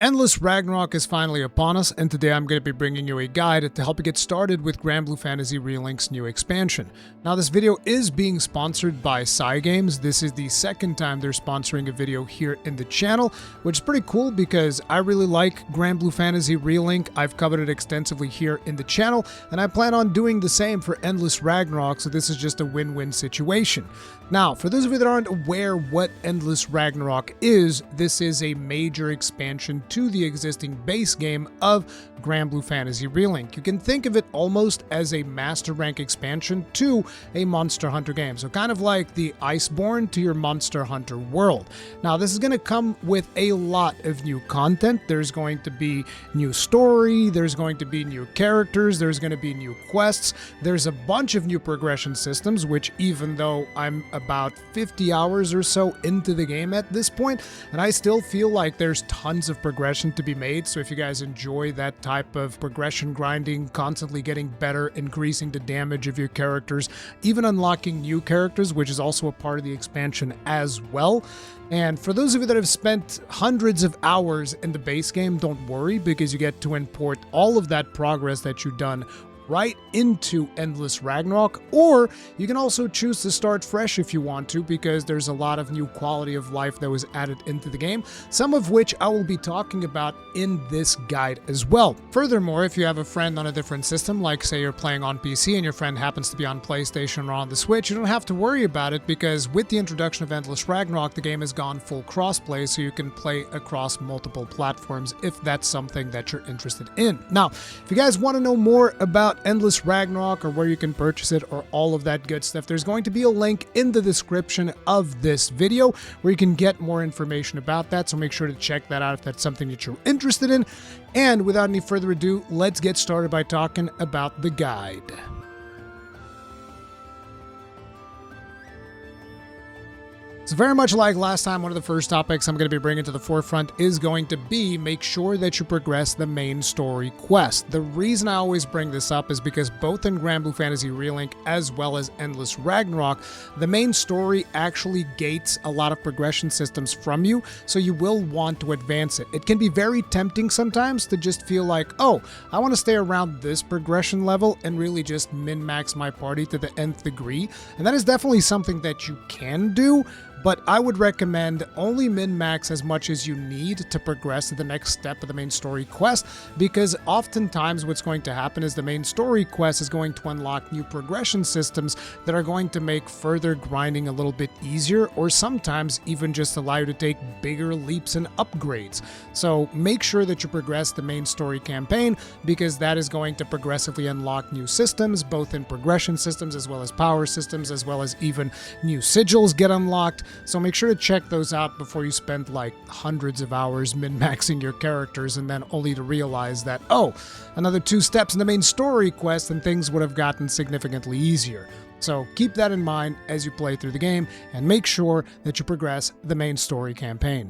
Endless Ragnarok is finally upon us, and today I'm going to be bringing you a guide to help you get started with Granblue Fantasy Relink's new expansion. Now, this video is being sponsored by Cygames. This is the second time they're sponsoring a video here in the channel, which is pretty cool because I really like Granblue Fantasy Relink. I've covered it extensively here in the channel, and I plan on doing the same for Endless Ragnarok, so this is just a win-win situation. Now, for those of you that aren't aware what Endless Ragnarok is, this is a major expansion to the existing base game of Granblue Fantasy Relink. You can think of it almost as a master rank expansion to a Monster Hunter game. So kind of like the Iceborne to your Monster Hunter world. Now, this is going to come with a lot of new content. There's going to be new story, there's going to be new characters, there's going to be new quests, there's a bunch of new progression systems, which even though I'm about 50 hours or so into the game at this point, and I still feel like there's tons of progression to be made. So if you guys enjoy that type of progression grinding, constantly getting better, increasing the damage of your characters, even unlocking new characters, which is also a part of the expansion as well. And for those of you that have spent hundreds of hours in the base game, don't worry, because you get to import all of that progress that you've done right into Endless Ragnarok, or you can also choose to start fresh if you want to, because there's a lot of new quality of life that was added into the game, some of which I will be talking about in this guide as well. Furthermore, if you have a friend on a different system, like say you're playing on PC and your friend happens to be on PlayStation or on the Switch, you don't have to worry about it, because with the introduction of Endless Ragnarok, the game has gone full crossplay, so you can play across multiple platforms if that's something that you're interested in. Now, if you guys want to know more about Endless Ragnarok, or where you can purchase it, or all of that good stuff, there's going to be a link in the description of this video where you can get more information about that, so make sure to check that out if that's something that you're interested in. And without any further ado, let's get started by talking about the guide. So very much like last time, one of the first topics I'm going to be bringing to the forefront is going to be make sure that you progress the main story quest. The reason I always bring this up is because both in Granblue Fantasy Relink as well as Endless Ragnarok, the main story actually gates a lot of progression systems from you, so you will want to advance it. It can be very tempting sometimes to just feel like, oh, I want to stay around this progression level and really just min-max my party to the nth degree, and that is definitely something that you can do. But I would recommend only min-max as much as you need to progress to the next step of the main story quest, because oftentimes what's going to happen is the main story quest is going to unlock new progression systems that are going to make further grinding a little bit easier, or sometimes even just allow you to take bigger leaps and upgrades. So make sure that you progress the main story campaign, because that is going to progressively unlock new systems, both in progression systems as well as power systems, as well as even new sigils get unlocked. So make sure to check those out before you spend like hundreds of hours min-maxing your characters and then only to realize that, oh, another 2 steps in the main story quest and things would have gotten significantly easier. So keep that in mind as you play through the game, and make sure that you progress the main story campaign.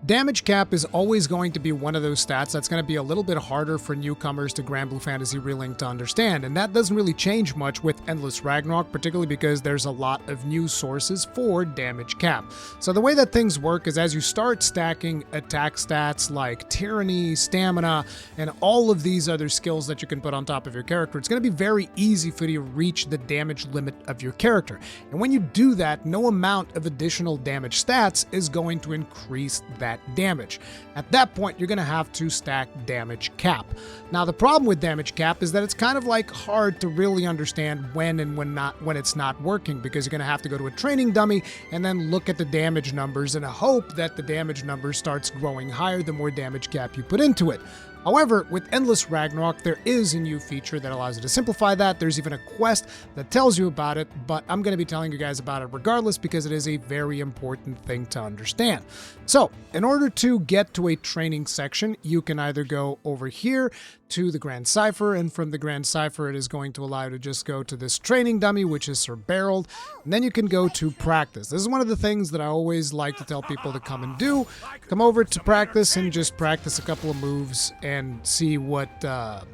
Damage cap is always going to be one of those stats that's going to be a little bit harder for newcomers to Granblue Fantasy Relink to understand, and that doesn't really change much with Endless Ragnarok, particularly because there's a lot of new sources for damage cap. So the way that things work is as you start stacking attack stats like Tyranny, Stamina, and all of these other skills that you can put on top of your character, it's going to be very easy for you to reach the damage limit of your character. And when you do that, no amount of additional damage stats is going to increase that damage. At that point, you're going to have to stack damage cap. Now, the problem with damage cap is that it's kind of like hard to really understand when and when it's not working, because you're going to have to go to a training dummy and then look at the damage numbers and hope that the damage number starts growing higher the more damage cap you put into it. However, with Endless Ragnarok, there is a new feature that allows you to simplify that. There's even a quest that tells you about it, but I'm going to be telling you guys about it regardless, because it is a very important thing to understand. So, in order to get to a training section, you can either go over here to the Grand Cipher, and from the Grand Cipher it is going to allow you to just go to this training dummy, which is Sir Barreled, and then you can go to practice. This is one of the things that I always like to tell people to come and do. Come over to practice and just practice a couple of moves and see what, how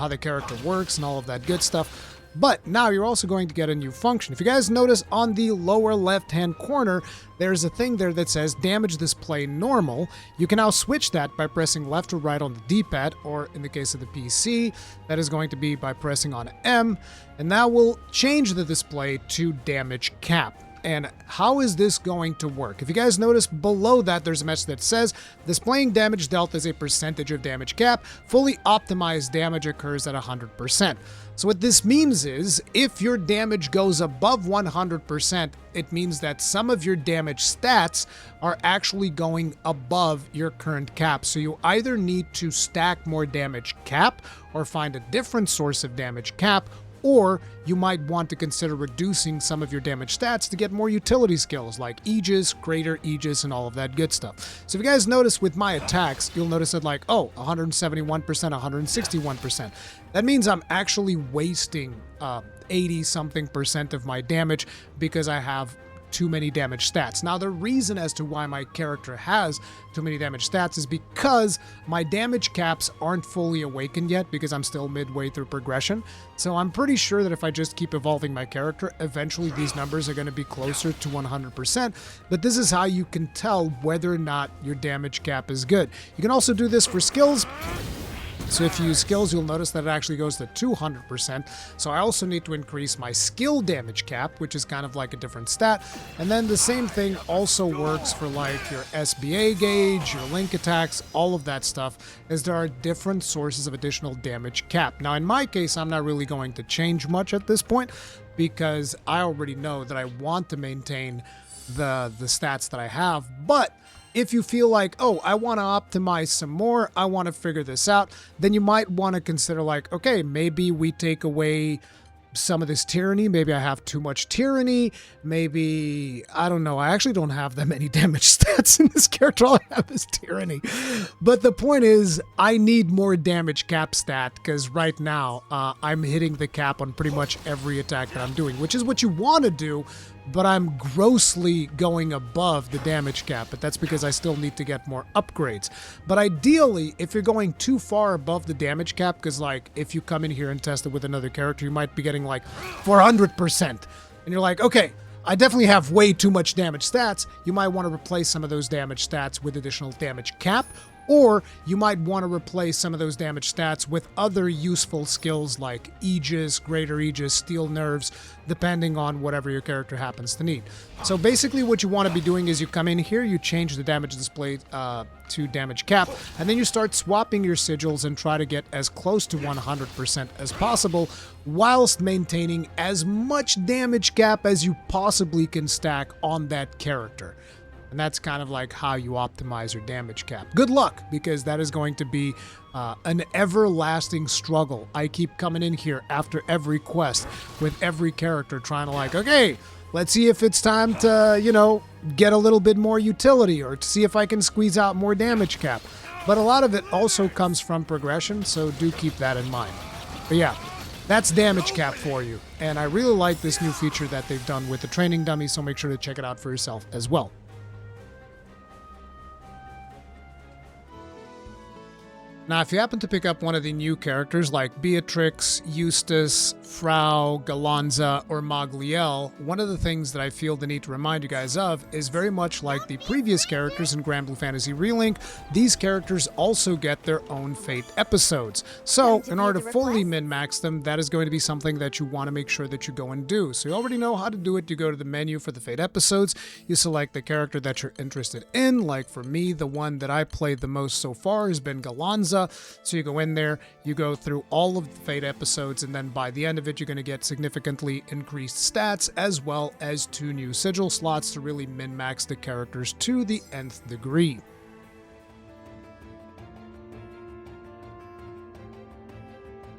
the character works and all of that good stuff. But now you're also going to get a new function. If you guys notice on the lower left-hand corner, there's a thing there that says damage display normal. You can now switch that by pressing left or right on the D-pad, or in the case of the PC, that is going to be by pressing on M, and that will change the display to damage cap. And how is this going to work? If you guys notice below that, there's a message that says displaying damage dealt as a percentage of damage cap. Fully optimized damage occurs at 100%. So what this means is if your damage goes above 100%, it means that some of your damage stats are actually going above your current cap. So you either need to stack more damage cap or find a different source of damage cap, or you might want to consider reducing some of your damage stats to get more utility skills like Aegis, Greater Aegis, and all of that good stuff. So if you guys notice with my attacks, you'll notice that like, oh, 171%, 161%. That means I'm actually wasting 80-something% of my damage because I have too many damage stats. Now, the reason as to why my character has too many damage stats is because my damage caps aren't fully awakened yet because I'm still midway through progression. So I'm pretty sure that if I just keep evolving my character, eventually these numbers are going to be closer to 100%. But this is how you can tell whether or not your damage cap is good. You can also do this for skills. So if you use skills, you'll notice that it actually goes to 200%. So I also need to increase my skill damage cap, which is kind of like a different stat. And then the same thing also works for like your SBA gauge, your link attacks, all of that stuff, as there are different sources of additional damage cap. Now, in my case, I'm not really going to change much at this point because I already know that I want to maintain the stats that I have. But if you feel like, oh, I want to optimize some more, I want to figure this out, then you might want to consider like, okay, maybe we take away some of this tyranny. Maybe I have too much tyranny. Maybe, I don't know. I actually don't have that many damage stats in this character. All I have is tyranny. But the point is, I need more damage cap stat because right now I'm hitting the cap on pretty much every attack that I'm doing, which is what you want to do. But I'm grossly going above the damage cap, but that's because I still need to get more upgrades. But ideally, if you're going too far above the damage cap, because like if you come in here and test it with another character, you might be getting like 400%. And you're like, okay, I definitely have way too much damage stats. You might want to replace some of those damage stats with additional damage cap, or you might want to replace some of those damage stats with other useful skills like Aegis, Greater Aegis, Steel Nerves, depending on whatever your character happens to need. So basically what you want to be doing is you come in here, you change the damage display to damage cap, and then you start swapping your sigils and try to get as close to 100% as possible whilst maintaining as much damage cap as you possibly can stack on that character. And that's kind of like how you optimize your damage cap. Good luck, because that is going to be an everlasting struggle. I keep coming in here after every quest with every character trying to like, okay, let's see if it's time to, you know, get a little bit more utility or to see if I can squeeze out more damage cap. But a lot of it also comes from progression, so do keep that in mind. But yeah, that's damage cap for you. And I really like this new feature that they've done with the training dummy, so make sure to check it out for yourself as well. Now, if you happen to pick up one of the new characters like Beatrix, Eustace, Frau, Galanza, or Magliel, one of the things that I feel the need to remind you guys of is very much like the previous characters in Granblue Fantasy Relink, these characters also get their own Fate episodes. So, in order to fully min-max them, that is going to be something that you want to make sure that you go and do. So you already know how to do it. You go to the menu for the Fate episodes, you select the character that you're interested in. Like for me, the one that I played the most so far has been Galanza. So you go in there, you go through all of the Fate episodes, and then by the end of it, you're going to get significantly increased stats, as well as 2 new sigil slots to really min-max the characters to the nth degree.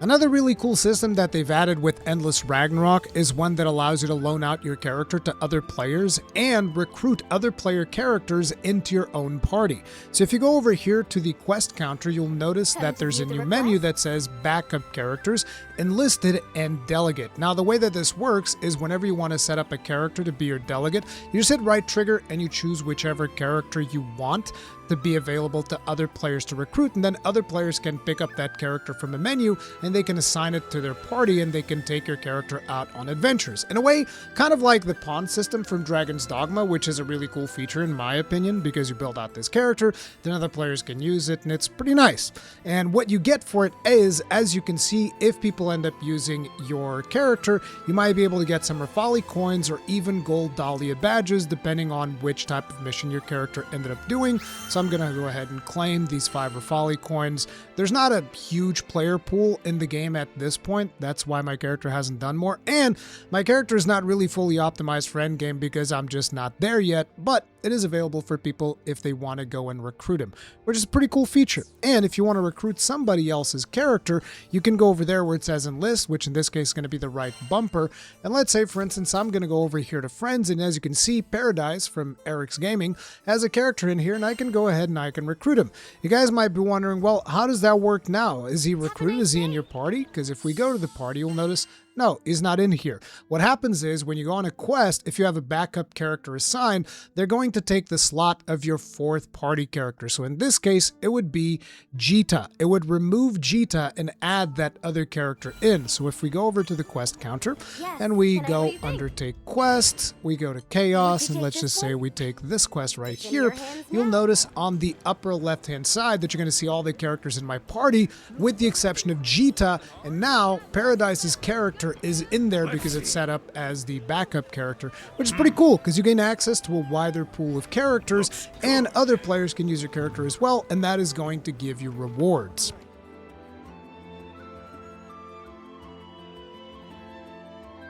Another really cool system that they've added with Endless Ragnarok is one that allows you to loan out your character to other players and recruit other player characters into your own party. So if you go over here to the quest counter, you'll notice that there's a new menu that says Backup Characters, Enlisted, and Delegate. Now, the way that this works is whenever you want to set up a character to be your delegate, you just hit right trigger and you choose whichever character you want to be available to other players to recruit, and then other players can pick up that character from the menu and they can assign it to their party and they can take your character out on adventures. In a way, kind of like the pawn system from Dragon's Dogma, which is a really cool feature in my opinion, because you build out this character, then other players can use it, and it's pretty nice. And what you get for it is, as you can see, if people end up using your character, you might be able to get some Rafali coins or even gold Dahlia badges, depending on which type of mission your character ended up doing. So I'm going to go ahead and claim these 5 Rafali coins. There's not a huge player pool in the game at this point. That's why my character hasn't done more. And my character is not really fully optimized for endgame because I'm just not there yet, but it is available for people if they want to go and recruit him, which is a pretty cool feature. And if you want to recruit somebody else's character, you can go over there where it says enlist, which in this case is going to be the right bumper. And let's say, for instance, I'm going to go over here to friends, and as you can see, Paradise from Eric's Gaming has a character in here, and I can go ahead and I can recruit him. You guys might be wondering, well, how does that work now? Is he recruited? Is he in your party? Because if we go to the party, you'll notice no, he's not in here. What happens is when you go on a quest, if you have a backup character assigned, they're going to take the slot of your 4th party character. So in this case, it would be Jita. It would remove Jita and add that other character in. So if we go over to the quest counter and we go undertake quest, we go to chaos, and let's just say we take this quest right here, you'll notice on the upper left-hand side that you're going to see all the characters in my party with the exception of Jita, and now Paradise's character is in there because it's set up as the backup character, which is pretty cool because you gain access to a wider pool of characters and other players can use your character as well, and that is going to give you rewards.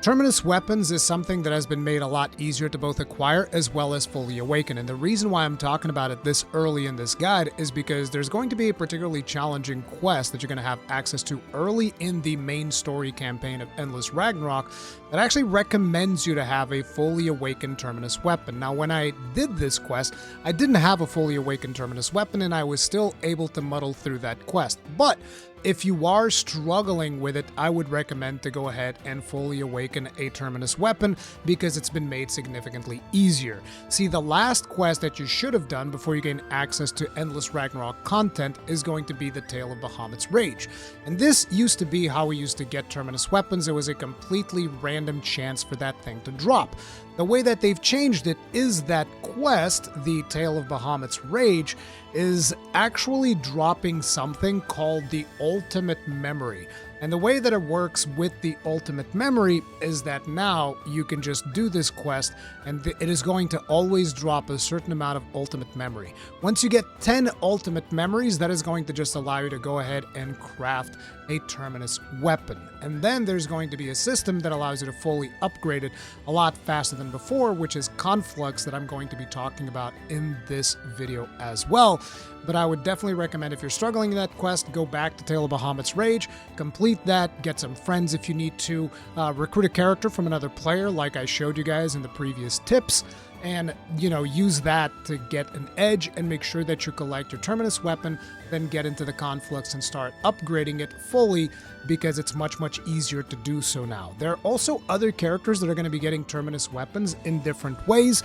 Terminus weapons is something that has been made a lot easier to both acquire as well as fully awaken, and the reason why I'm talking about it this early in this guide is because there's going to be a particularly challenging quest that you're going to have access to early in the main story campaign of Endless Ragnarok that actually recommends you to have a fully awakened Terminus weapon. Now, when I did this quest, I didn't have a fully awakened Terminus weapon and I was still able to muddle through that quest, but if you are struggling with it, I would recommend to go ahead and fully awaken a Terminus weapon because it's been made significantly easier. See, the last quest that you should have done before you gain access to Endless Ragnarok content is going to be the Tale of Bahamut's Rage. And this used to be how we used to get Terminus weapons. It was a completely random chance for that thing to drop. The way that they've changed it is that quest, the Tale of Bahamut's Rage, is actually dropping something called the Ultimate Memory. And the way that it works with the Ultimate Memory is that now you can just do this quest and it is going to always drop a certain amount of Ultimate Memory. Once you get 10 Ultimate Memories, that is going to just allow you to go ahead and craft a Terminus weapon. And then there's going to be a system that allows you to fully upgrade it a lot faster than before, which is Conflux, that I'm going to be talking about in this video as well. But I would definitely recommend, if you're struggling in that quest, go back to Tale of Bahamut's Rage, complete that, get some friends if you need to, recruit a character from another player like I showed you guys in the previous tips, and, you know, use that to get an edge and make sure that you collect your Terminus weapon, then get into the Conflux and start upgrading it fully because it's much, much easier to do so now. There are also other characters that are going to be getting Terminus weapons in different ways,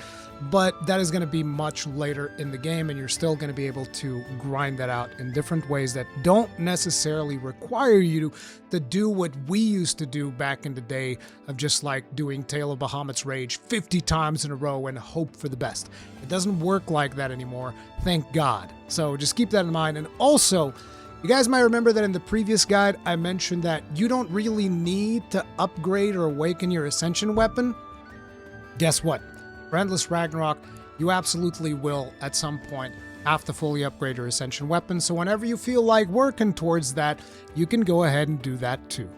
but that is going to be much later in the game, and you're still going to be able to grind that out in different ways that don't necessarily require you to do what we used to do back in the day of just like doing Tale of Bahamut's Rage 50 times in a row and hope for the best. It doesn't work like that anymore, thank God. So just keep that in mind. And also, you guys might remember that in the previous guide, I mentioned that you don't really need to upgrade or awaken your Ascension weapon. Guess what? For Endless Ragnarok, you absolutely will, at some point, have to fully upgrade your Ascension weapon. So whenever you feel like working towards that, you can go ahead and do that too.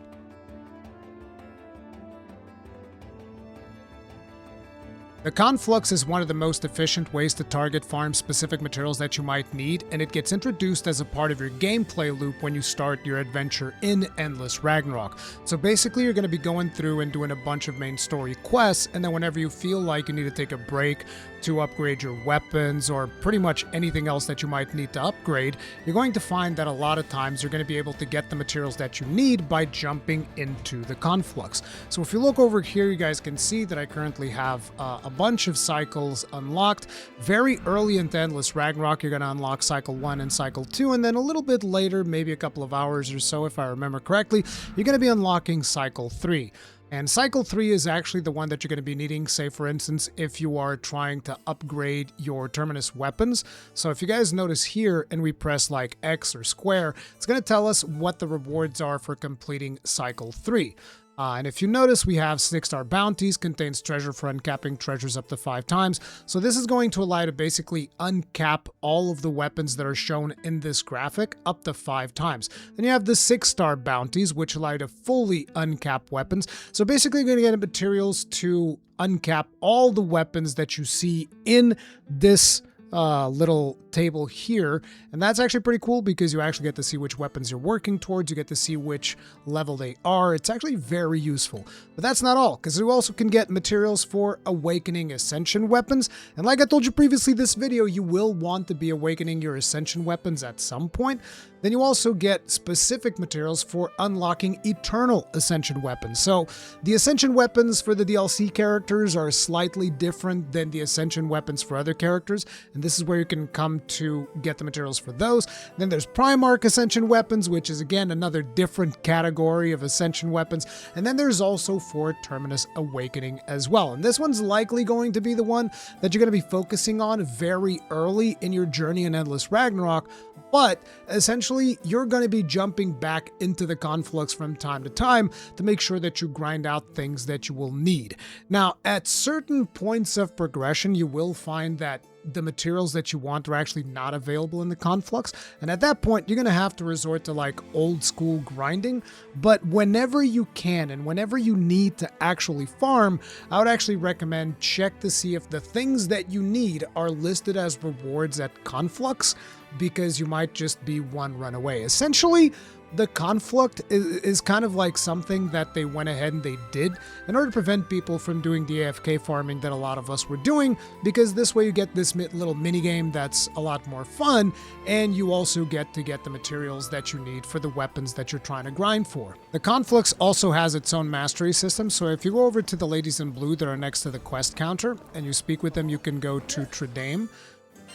The Conflux is one of the most efficient ways to target farm-specific materials that you might need, and it gets introduced as a part of your gameplay loop when you start your adventure in Endless Ragnarok. So basically, you're going to be going through and doing a bunch of main story quests, and then whenever you feel like you need to take a break to upgrade your weapons or pretty much anything else that you might need to upgrade, you're going to find that a lot of times you're going to be able to get the materials that you need by jumping into the Conflux. So if you look over here, you guys can see that I currently have a bunch of cycles unlocked. Very early into Endless Ragnarok, you're going to unlock Cycle 1 and Cycle 2, and then a little bit later, maybe a couple of hours or so if I remember correctly, you're going to be unlocking Cycle 3. And Cycle 3 is actually the one that you're going to be needing, say for instance, if you are trying to upgrade your Terminus weapons. So if you guys notice here and we press like X or square, it's going to tell us what the rewards are for completing Cycle 3. And if you notice, we have 6-star bounties, contains treasure for uncapping treasures up to 5 times. So this is going to allow you to basically uncap all of the weapons that are shown in this graphic up to 5 times. Then you have the 6-star bounties, which allow you to fully uncap weapons. So basically you're going to get materials to uncap all the weapons that you see in this little table here, and that's actually pretty cool because you actually get to see which weapons you're working towards, you get to see which level they are. It's actually very useful. But that's not all, because you also can get materials for awakening Ascension weapons, and like I told you previously this video, you will want to be awakening your Ascension weapons at some point. Then you also get specific materials for unlocking Eternal Ascension weapons. So the Ascension weapons for the DLC characters are slightly different than the Ascension weapons for other characters, and this is where you can come to get the materials for those. Then there's Primarch Ascension weapons, which is again another different category of Ascension weapons. And then there's also for Terminus Awakening as well. And this one's likely going to be the one that you're going to be focusing on very early in your journey in Endless Ragnarok. But essentially, you're going to be jumping back into the Conflux from time to time to make sure that you grind out things that you will need. Now, at certain points of progression, you will find that the materials that you want are actually not available in the Conflux, and at that point you're going to have to resort to like old school grinding. But whenever you can and whenever you need to actually farm, I would actually recommend check to see if the things that you need are listed as rewards at Conflux, because you might just be one run away. Essentially, the Conflux is kind of like something that they went ahead and they did in order to prevent people from doing the AFK farming that a lot of us were doing, because this way you get this little mini game that's a lot more fun, and you also get to get the materials that you need for the weapons that you're trying to grind for. The Conflux also has its own mastery system, so if you go over to the ladies in blue that are next to the quest counter and you speak with them, you can go to Tredame.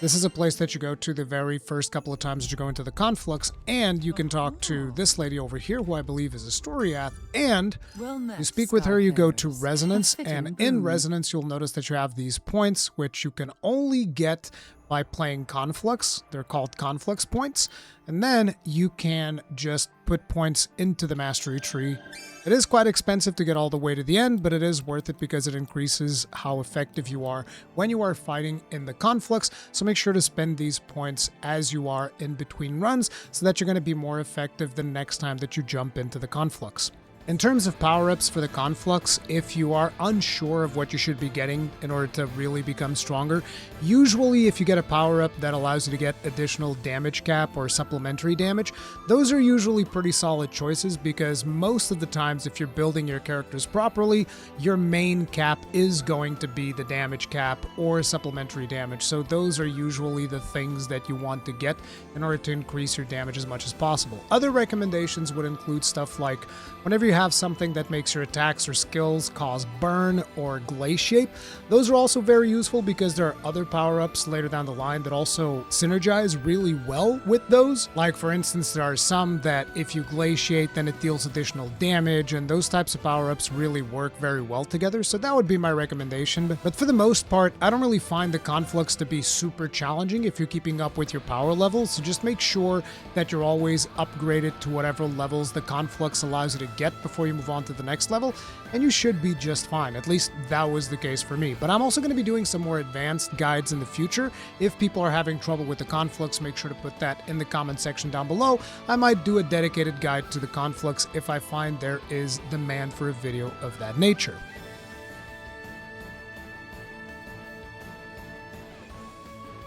This is a place that you go to the very first couple of times that you go into the Conflux, and you can talk to this lady over here, who I believe is a Storiath, and you speak with her, you go to Resonance, and in Resonance you'll notice that you have these points, which you can only get by playing Conflux. They're called Conflux points, and then you can just put points into the mastery tree. It is quite expensive to get all the way to the end, but it is worth it because it increases how effective you are when you are fighting in the Conflux. So make sure to spend these points as you are in between runs so that you're going to be more effective the next time that you jump into the Conflux. In terms of power-ups for the Conflux, if you are unsure of what you should be getting in order to really become stronger, usually if you get a power-up that allows you to get additional damage cap or supplementary damage, those are usually pretty solid choices, because most of the times if you're building your characters properly, your main cap is going to be the damage cap or supplementary damage. So those are usually the things that you want to get in order to increase your damage as much as possible. Other recommendations would include stuff like whenever you have something that makes your attacks or skills cause burn or glaciate, those are also very useful because there are other power-ups later down the line that also synergize really well with those. Like for instance, there are some that if you glaciate then it deals additional damage, and those types of power-ups really work very well together, so that would be my recommendation. But for the most part, I don't really find the Conflux to be super challenging if you're keeping up with your power levels, so just make sure that you're always upgraded to whatever levels the Conflux allows you to get before you move on to the next level, and you should be just fine. At least that was the case for me. But I'm also going to be doing some more advanced guides in the future. If people are having trouble with the Conflux, make sure to put that in the comment section down below. I might do a dedicated guide to the Conflux if I find there is demand for a video of that nature.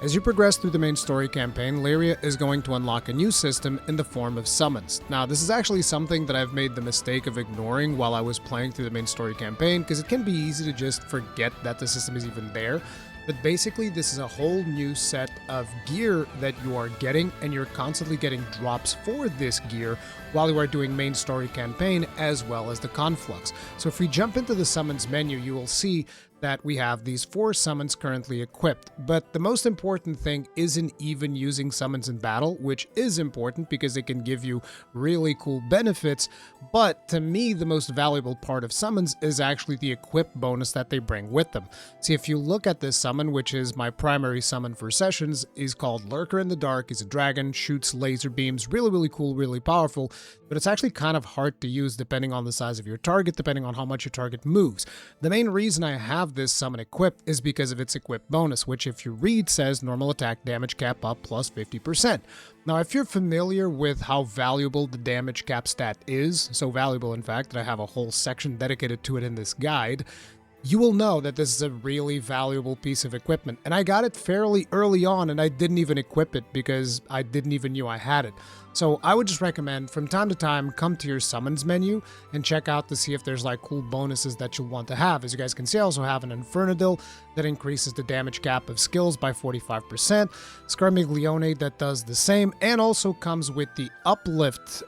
As you progress through the main story campaign, Lyria is going to unlock a new system in the form of summons. Now, this is actually something that I've made the mistake of ignoring while I was playing through the main story campaign, because it can be easy to just forget that the system is even there. But basically, this is a whole new set of gear that you are getting, and you're constantly getting drops for this gear while you are doing main story campaign as well as the Conflux. So if we jump into the summons menu, you will see that we have these 4 summons currently equipped. But the most important thing isn't even using summons in battle, which is important because it can give you really cool benefits. But to me, the most valuable part of summons is actually the equip bonus that they bring with them. See, if you look at this summon, which is my primary summon for sessions, is called Lurker in the Dark. He's a dragon, shoots laser beams, really cool, really powerful, but it's actually kind of hard to use depending on the size of your target, depending on how much your target moves. The main reason I have this summon equipped is because of its equip bonus, which if you read says normal attack damage cap up plus 50%. Now, if you're familiar with how valuable the damage cap stat is, so valuable in fact that I have a whole section dedicated to it in this guide, you will know that this is a really valuable piece of equipment. And I got it fairly early on, and I didn't even equip it because I didn't even know I had it. So I would just recommend from time to time, come to your summons menu and check out to see if there's like cool bonuses that you'll want to have. As you guys can see, I also have an Infernadil that increases the damage cap of skills by 45%, Scarmiglione that does the same, and also comes with the Uplift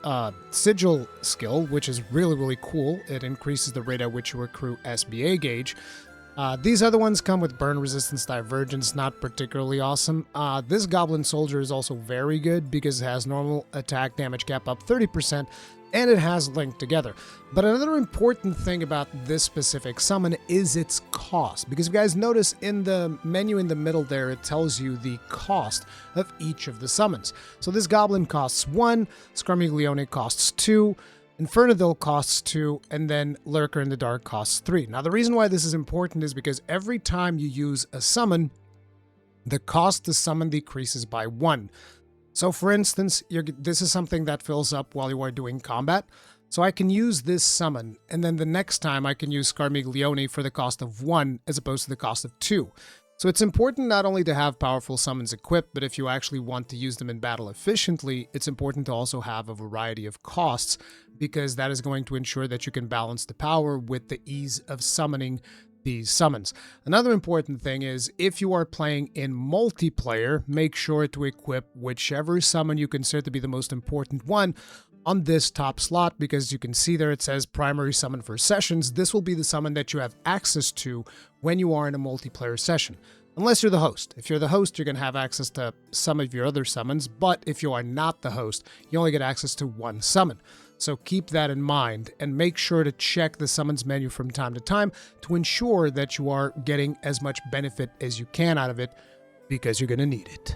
Sigil skill, which is really cool. It increases the rate at which you accrue SBA gauge. These other ones come with burn resistance divergence, not particularly awesome. This Goblin Soldier is also very good because it has normal attack damage cap up 30%, and it has Link together. But another important thing about this specific summon is its cost, because if you guys notice in the menu in the middle there, it tells you the cost of each of the summons. So this Goblin costs 1, Scarmiglione costs 2, Infernadil costs 2, and then Lurker in the Dark costs 3. Now, the reason why this is important is because every time you use a summon, the cost to summon decreases by 1. So, for instance, this is something that fills up while you are doing combat. So I can use this summon, and then the next time I can use Scarmiglione for the cost of 1 as opposed to the cost of 2. So it's important not only to have powerful summons equipped, but if you actually want to use them in battle efficiently, it's important to also have a variety of costs, because that is going to ensure that you can balance the power with the ease of summoning these summons. Another important thing is if you are playing in multiplayer, make sure to equip whichever summon you consider to be the most important one on this top slot, because you can see there it says primary summon for sessions. This will be the summon that you have access to when you are in a multiplayer session. Unless you're the host. If you're the host, you're going to have access to some of your other summons, but if you are not the host, you only get access to 1 summon. So keep that in mind and make sure to check the summons menu from time to time to ensure that you are getting as much benefit as you can out of it, because you're going to need it.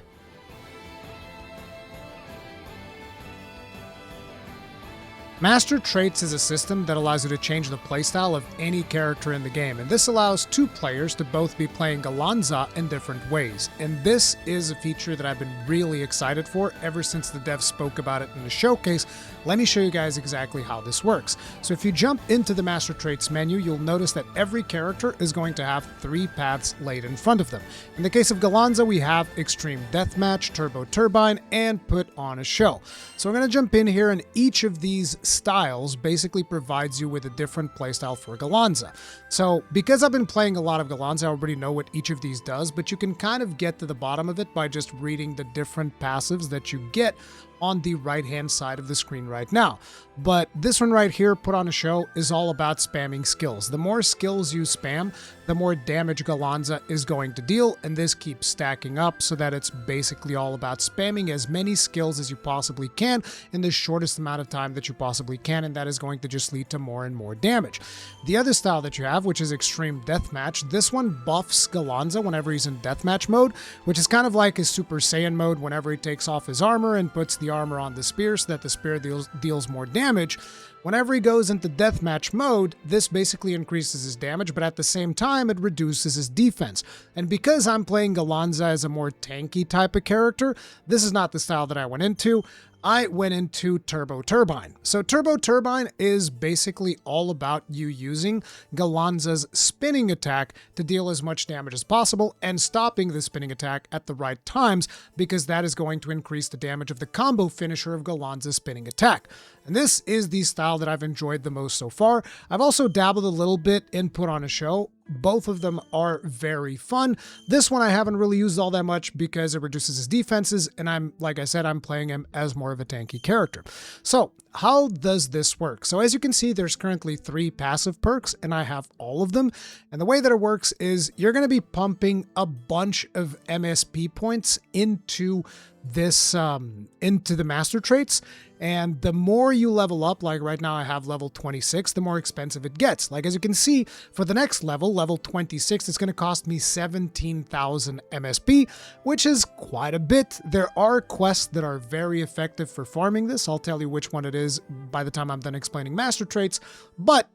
Master Traits is a system that allows you to change the playstyle of any character in the game, and this allows 2 players to both be playing Galanza in different ways. And this is a feature that I've been really excited for ever since the devs spoke about it in the showcase. Let me show you guys exactly how this works. So if you jump into the Master Traits menu, you'll notice that every character is going to have 3 paths laid in front of them. In the case of Galanza, we have Extreme Deathmatch, Turbo Turbine, and Put on a Show. So we're going to jump in here, and each of these styles basically provides you with a different playstyle for Galanza. So because I've been playing a lot of Galanza, I already know what each of these does, but you can kind of get to the bottom of it by just reading the different passives that you get on the right-hand side of the screen right now. But this one right here, Put on a Show, is all about spamming skills. The more skills you spam, the more damage Galanza is going to deal, and this keeps stacking up so that it's basically all about spamming as many skills as you possibly can in the shortest amount of time that you possibly can, and that is going to just lead to more and more damage. The other style that you have, which is Extreme Deathmatch, this one buffs Galanza whenever he's in Deathmatch mode, which is kind of like his Super Saiyan mode whenever he takes off his armor and puts the armor on the spear so that the spear deals more damage. Whenever he goes into deathmatch mode, this basically increases his damage, but at the same time, it reduces his defense. And because I'm playing Galanza as a more tanky type of character, this is not the style that I went into. I went into Turbo Turbine. So Turbo Turbine is basically all about you using Galanza's spinning attack to deal as much damage as possible and stopping the spinning attack at the right times, because that is going to increase the damage of the combo finisher of Galanza's spinning attack. And this is the style that I've enjoyed the most so far. I've also dabbled a little bit in Put on a Show. both of them are very fun. This one I haven't really used all that much because it reduces his defenses, and like I said, I'm playing him as more of a tanky character. So how does this work? So as you can see, there's currently 3 passive perks, and I have all of them. And the way that it works is you're going to be pumping a bunch of MSP points into this into the master traits, and the more you level up, like right now I have level 26, the more expensive it gets. Like as you can see, for the next level, level 26, it's going to cost me 17,000 MSP, which is quite a bit. There are quests that are very effective for farming this. I'll tell you which one it is by the time I'm done explaining master traits, but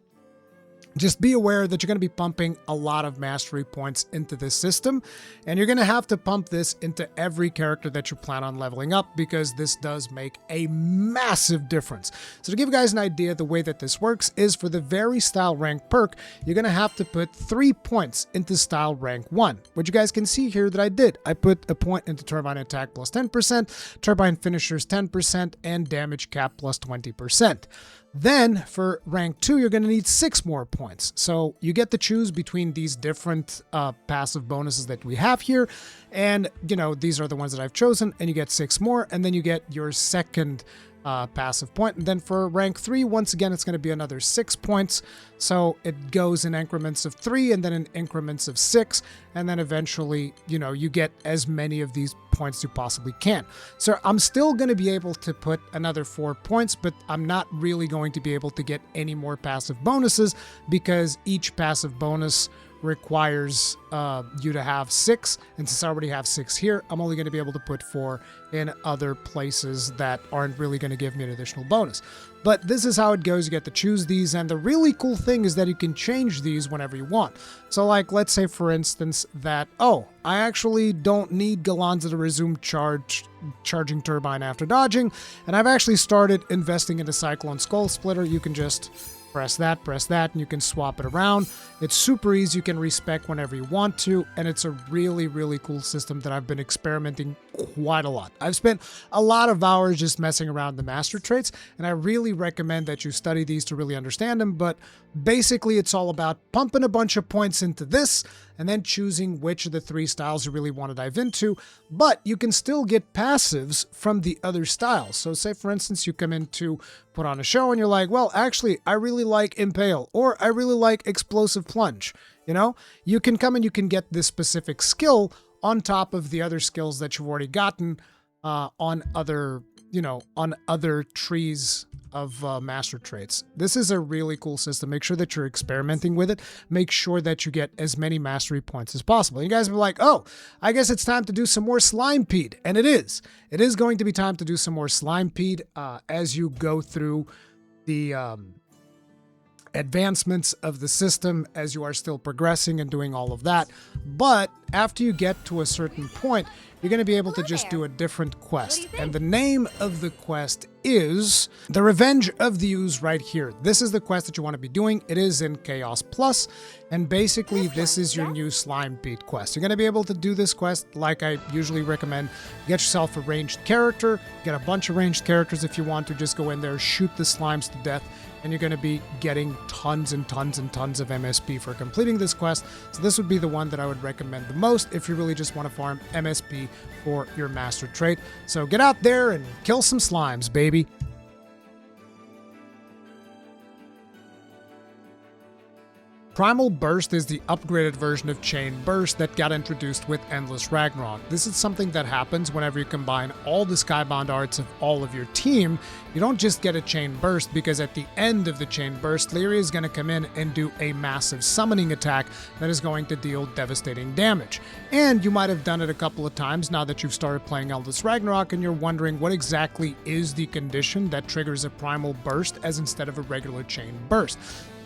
just be aware that you're going to be pumping a lot of mastery points into this system, and you're going to have to pump this into every character that you plan on leveling up, because this does make a massive difference. So to give you guys an idea, the way that this works is for the very style rank perk, you're going to have to put 3 points into style rank 1, which you guys can see here that I did. I put a point into turbine attack plus 10%, turbine finishers 10%, and damage cap plus 20%. Then for rank 2, you're going to need 6 more points. So you get to choose between these different passive bonuses that we have here. And, you know, these are the ones that I've chosen, and you get 6 more, and then you get your second passive point. And then for rank 3, once again, it's going to be another 6 points. So it goes in increments of 3 and then in increments of 6. And then eventually, you know, you get as many of these points as you possibly can. So I'm still going to be able to put another 4 points, but I'm not really going to be able to get any more passive bonuses, because each passive bonus requires you to have 6, and since I already have 6 here, I'm only going to be able to put 4 in other places that aren't really going to give me an additional bonus. But this is how it goes. You get to choose these, and the really cool thing is that you can change these whenever you want. So like, let's say for instance that, oh, I actually don't need Galanza to resume charging turbine after dodging, and I've actually started investing in the Cyclone Skull Splitter. You can just press that, and you can swap it around. It's super easy. You can respec whenever you want to, and it's a really, really cool system that I've been experimenting quite a lot. I've spent a lot of hours just messing around the master traits, and I really recommend that you study these to really understand them. But basically, it's all about pumping a bunch of points into this, and then choosing which of the 3 styles you really want to dive into. But you can still get passives from the other styles. So say, for instance, you come in to put on a show and you're like, well, actually, I really like Impale, or I really like Explosive Plunge. You know, you can come and you can get this specific skill on top of the other skills that you've already gotten on other, you know, on other trees of master traits. This is a really cool system. Make sure that you're experimenting with it. Make sure that you get as many mastery points as possible. You guys will be like, oh, I guess it's time to do some more Slimepeed. And it is. It is going to be time to do some more Slimepeed as you go through the advancements of the system, as you are still progressing and doing all of that. But after you get to a certain point, you're going to be able to just do a different quest. And the name of the quest is The Revenge of the Ooze right here. This is the quest that you want to be doing. It is in Chaos Plus, and basically this is your new Slimepeed quest. You're going to be able to do this quest like I usually recommend. Get yourself a ranged character, get a bunch of ranged characters if you want to. Just go in there, shoot the slimes to death, and you're going to be getting tons and tons and tons of MSP for completing this quest. So this would be the one that I would recommend the most if you really just want to farm MSP for your master trait. So get out there and kill some slimes, baby. Primal Burst is the upgraded version of Chain Burst that got introduced with Endless Ragnarok. This is something that happens whenever you combine all the Skybound arts of all of your team. You don't just get a Chain Burst, because at the end of the Chain Burst, Lyria is going to come in and do a massive summoning attack that is going to deal devastating damage. And you might have done it a couple of times now that you've started playing Endless Ragnarok, and you're wondering what exactly is the condition that triggers a Primal Burst as instead of a regular Chain Burst.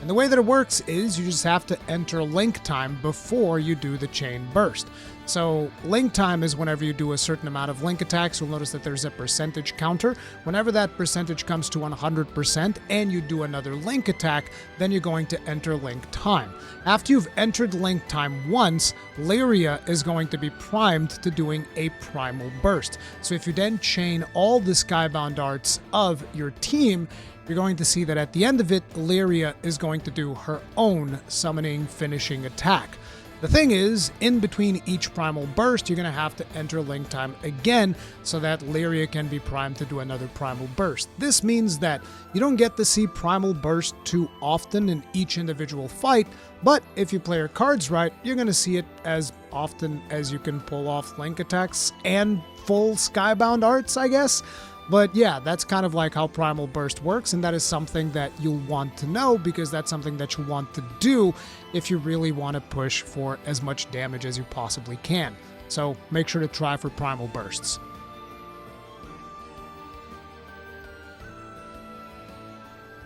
And the way that it works is you just have to enter link time before you do the Chain Burst. So link time is whenever you do a certain amount of link attacks. You'll notice that there's a percentage counter. Whenever that percentage comes to 100% and you do another link attack, then you're going to enter link time. After you've entered link time once, Lyria is going to be primed to doing a primal burst. So if you then chain all the skybound arts of your team, you're going to see that at the end of it, Lyria is going to do her own summoning finishing attack. The thing is, in between each primal burst, you're going to have to enter link time again so that Lyria can be primed to do another primal burst. This means that you don't get to see primal burst too often in each individual fight, but if you play your cards right, you're going to see it as often as you can pull off link attacks and full skybound arts, I guess. But yeah, that's kind of like how Primal Burst works, and that is something that you'll want to know because that's something that you want to do if you really want to push for as much damage as you possibly can. So make sure to try for Primal Bursts.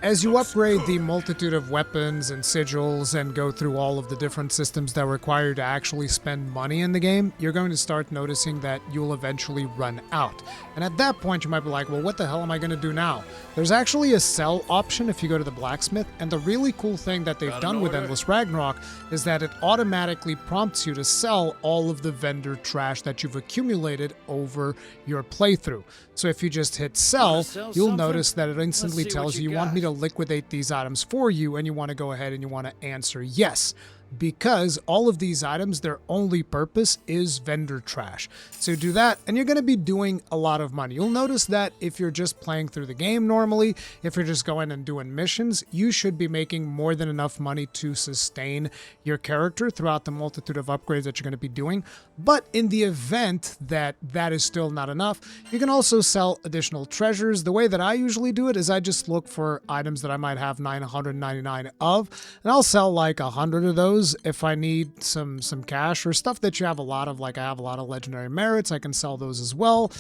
As you upgrade the multitude of weapons and sigils and go through all of the different systems that require you to actually spend money in the game, you're going to start noticing that you'll eventually run out. And at that point, you might be like, well, what the hell am I going to do now? There's actually a sell option if you go to the blacksmith, and the really cool thing that they've done with Endless Ragnarok is that it automatically prompts you to sell all of the vendor trash that you've accumulated over your playthrough. So if you just hit sell, you'll notice that it instantly tells you want me to liquidate these items for you, and you want to go ahead and you want to answer yes, because all of these items, their only purpose is vendor trash. So do that and you're going to be doing a lot of money. You'll notice that if you're just playing through the game normally, if you're just going and doing missions, you should be making more than enough money to sustain your character throughout the multitude of upgrades that you're going to be doing. But in the event that that is still not enough, you can also sell additional treasures. The way that I usually do it is I just look for items that I might have 999 of, and I'll sell like 100 of those if I need some cash, or stuff that you have a lot of, like I have a lot of legendary merits, I can sell those as well.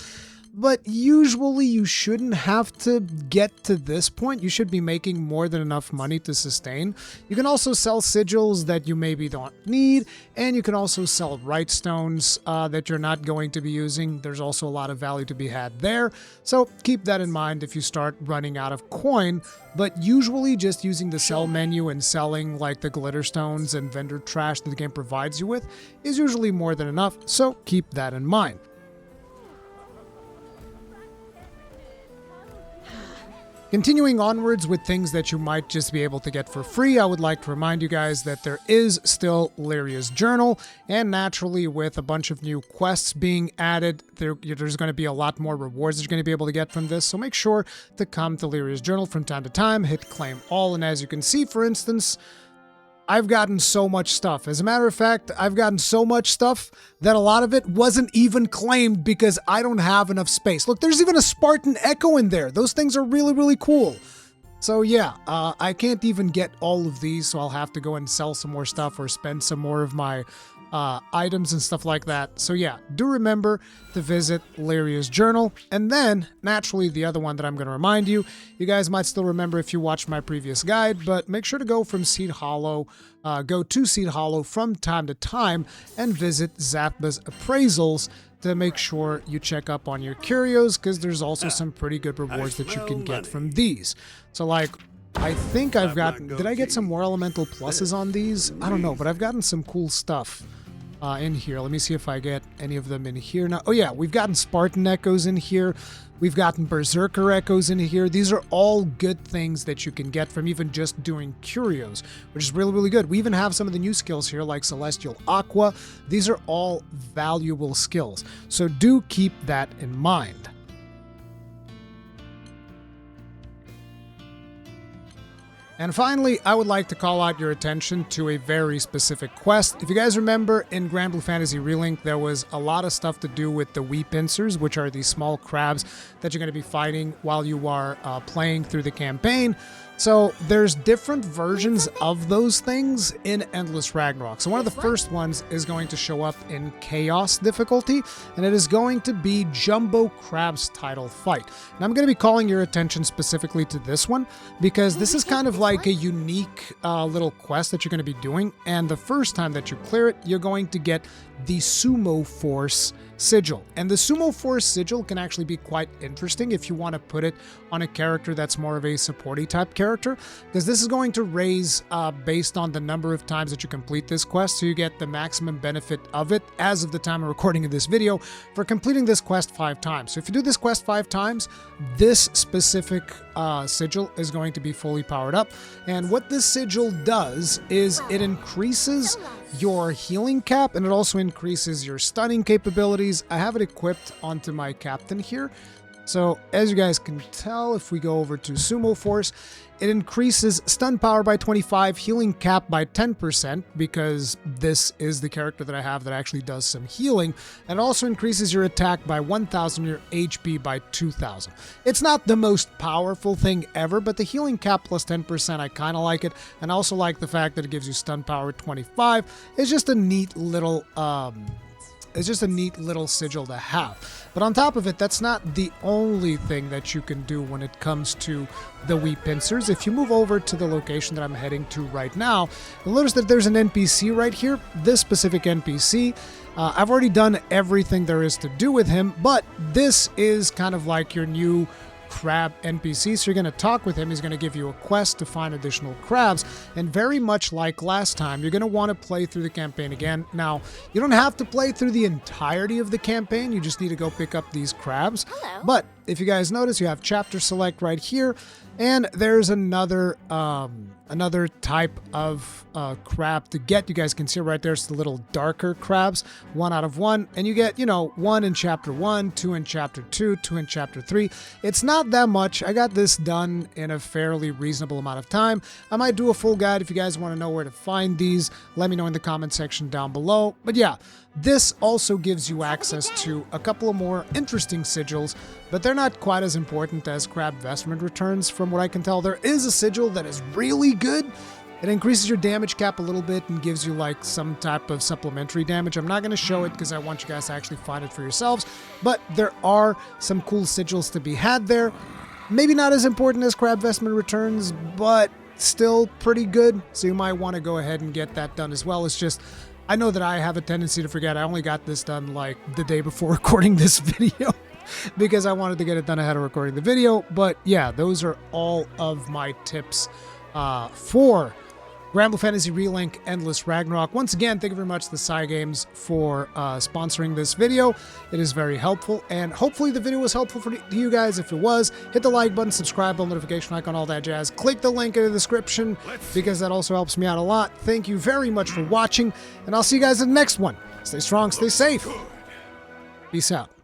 But usually you shouldn't have to get to this point. You should be making more than enough money to sustain. You can also sell sigils that you maybe don't need, and you can also sell right stones that you're not going to be using. There's also a lot of value to be had there. So keep that in mind if you start running out of coin. But usually just using the sell menu and selling like the glitter stones and vendor trash that the game provides you with is usually more than enough. So keep that in mind. Continuing onwards with things that you might just be able to get for free, I would like to remind you guys that there is still Lyria's Journal, and naturally with a bunch of new quests being added, there's going to be a lot more rewards that you're going to be able to get from this, so make sure to come to Lyria's Journal from time to time, hit claim all, and as you can see, for instance, I've gotten so much stuff. As a matter of fact, I've gotten so much stuff that a lot of it wasn't even claimed because I don't have enough space. Look, there's even a Spartan Echo in there. Those things are really, really cool. So yeah, I can't even get all of these, so I'll have to go and sell some more stuff or spend some more of my items and stuff like that. So yeah, do remember to visit Lyria's Journal. And then, naturally, the other one that I'm going to remind you, you guys might still remember if you watched my previous guide, but make sure to go from Seed Hollow, go to Seed Hollow from time to time and visit Zathba's appraisals to make sure you check up on your Curios, because there's also some pretty good rewards that you can get from these. So like, I think I've gotten, did I get some more elemental pluses on these? I don't know, but I've gotten some cool stuff in here. Let me see if I get any of them in here now. Oh yeah, we've gotten Spartan Echoes in here. We've gotten Berserker Echoes in here. These are all good things that you can get from even just doing Curios, which is really, really good. We even have some of the new skills here like Celestial Aqua. These are all valuable skills, so do keep that in mind. And finally, I would like to call out your attention to a very specific quest. If you guys remember, in Granblue Fantasy Relink, there was a lot of stuff to do with the Pincers, which are these small crabs that you're going to be fighting while you are playing through the campaign. So there's different versions of those things in Endless Ragnarok. So one of the first ones is going to show up in Chaos difficulty, and it is going to be Jumbo Crab's title fight. And I'm going to be calling your attention specifically to this one, because this is kind of like a unique little quest that you're going to be doing, and the first time that you clear it, you're going to get the Sumo Force sigil. And the Sumo Force sigil can actually be quite interesting if you want to put it on a character that's more of a supporty type character, because this is going to raise based on the number of times that you complete this quest, so you get the maximum benefit of it as of the time of recording of this video for completing this quest 5 times. So if you do this quest 5 times, this specific sigil is going to be fully powered up. And what this sigil does is it increases your healing cap, and it also increases your stunning capabilities. I have it equipped onto my captain here. So as you guys can tell, if we go over to Sumo Force, it increases stun power by 25, healing cap by 10%, because this is the character that I have that actually does some healing, and also increases your attack by 1,000, your HP by 2,000. It's not the most powerful thing ever, but the healing cap plus 10%, I kind of like it, and I also like the fact that it gives you stun power 25. It's just a neat little sigil to have. But on top of it, that's not the only thing that you can do when it comes to the wee pincers. If you move over to the location that I'm heading to right now, you'll notice that there's an NPC right here. This specific NPC, I've already done everything there is to do with him, but this is kind of like your new crab NPC, so you're going to talk with him. He's going to give you a quest to find additional crabs, and very much like last time, you're going to want to play through the campaign again. Now, you don't have to play through the entirety of the campaign, you just need to go pick up these crabs. Hello. But if you guys notice, you have chapter select right here, and there's another type of crab to get. You guys can see right there, it's the little darker crabs, 1 out of 1, and you get, 1 in chapter 1, 2 in chapter 2, 2 in chapter 3. It's not that much. I got this done in a fairly reasonable amount of time. I might do a full guide. If you guys want to know where to find these, let me know in the comment section down below. But yeah, this also gives you access to a couple of more interesting sigils, but they're not quite as important as crab vestment returns from what I can tell. There is a sigil that is really good. It increases your damage cap a little bit and gives you like some type of supplementary damage. I'm not going to show it because I want you guys to actually find it for yourselves, but there are some cool sigils to be had there. Maybe not as important as crab vestment returns, but still pretty good. So you might want to go ahead and get that done as well. It's just, I know that I have a tendency to forget. I only got this done like the day before recording this video because I wanted to get it done ahead of recording the video. But yeah, those are all of my tips for Granblue Fantasy Relink Endless Ragnarok. Once again, thank you very much to the Cygames for sponsoring this video. It is very helpful, and hopefully the video was helpful for you guys. If it was, hit the like button, subscribe button, notification icon, all that jazz. Click the link in the description because that also helps me out a lot. Thank you very much for watching, and I'll see you guys in the next one. Stay strong, stay safe. Peace out.